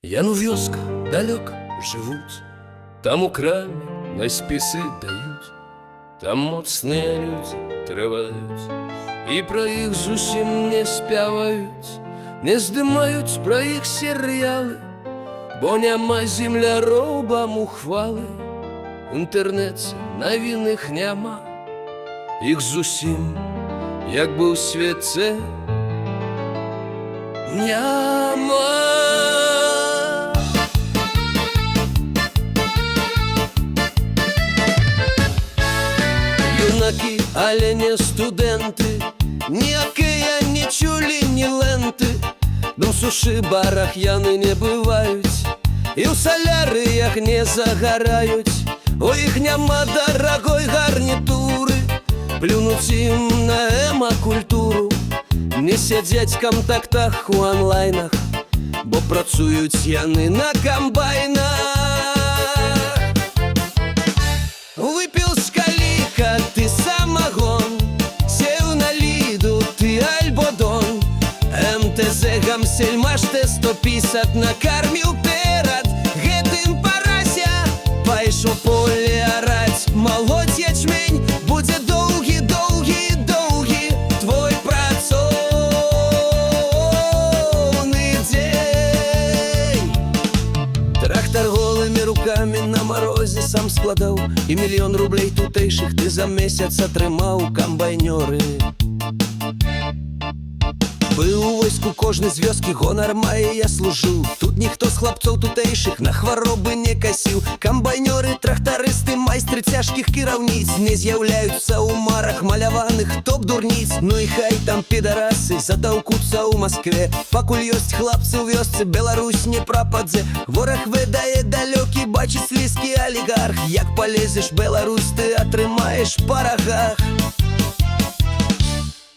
Яну вёска далёка жывуць, там у краме на спісы даюць, там моцныя людзі трываюць, і пра іх зусім не спяваюць, не здымаюць пра іх серыялы, бо няма земляроў ухвалы. В інтэрнэце навін іх няма, іх зусім як бы ў свеце няма. Юнаки, але не студенты, ніякія не чулі, ні ленты. На сушы барах яны не бываюць, і ў салярыях не загараюць. У іх няма дарагой гарнітуры, плюнуць ім на эма-культуру. Не сядзяць в кантактах у онлайнах, бо працуюць яны на камбайнах. Выпіў з каліка ты самагон, сеў на ліду ты альбодон, МТЗ гамсельмаш Т-150 накарміў перад гэтым парася. Пайшоў поле араць, малоць ячмень, будзе доўгі, доўгі, доўгі твой працоўны дзень. Трактар голымі рукамі на марозе сам складаў, і 1 000 000 рублей тутэйшых ты за месяц атрымаў. Камбайнёры. Быў у войску кожны з вёскі, гонар мае, я служыў. Тут ніхто з хлапцоў тутэйшых на хваробы не касіў. Камбайнёры, трактарысты, майстры цяжкіх кіраўніц не з'яўляюцца ў марах маляваных топ-дурніц. Ну і хай там підарасы затаўкуцца ў Маскве, пакуль ёсць хлапцы ў вёсцы, Беларусь не прападзе. Вораг выдае далёкі, бачыць слізкі алігарх. Як палезеш Беларусь, ты атрымаеш па рагах.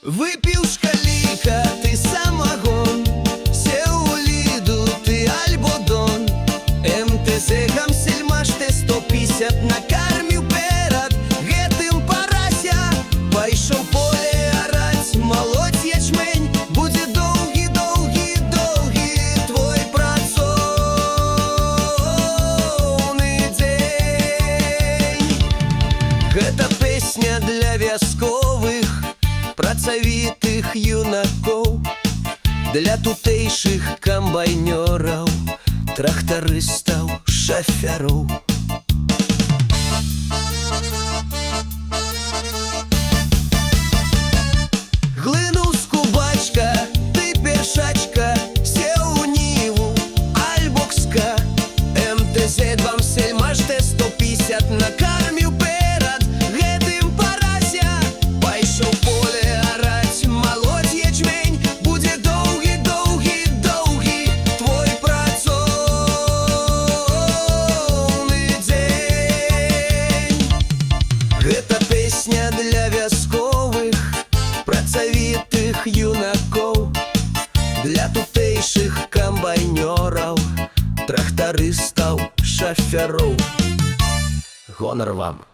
Выпіў шкаліка ты самагон, сеў у ліду ты альбодон, МТЗ гамсельмаш Т-150 накарміў перад гэтым парася. Пайшоў поле араць, малоць ячмень, будзе доўгі, доўгі, доўгі твой працоўны дзень. Гэта песня для вясковых, працавітых юнакоў, для тутэйшых камбайнёраў, трактарыстаў, шафяроў. Глынуў з кубачка ты пешачка, сеў у ніву альбокска, МТЗ гамсельмаш Т-150 накарміў перад гэтым парася. Пайшоў поле араць, малоць ячмень, будзе доўгі, доўгі, доўгі твой працоўны дзень. Гэта песня для вясковых, працавітых юнакоў, для тутэйшых камбайнёраў, трактарыстаў, шафяроў. Гонар вам!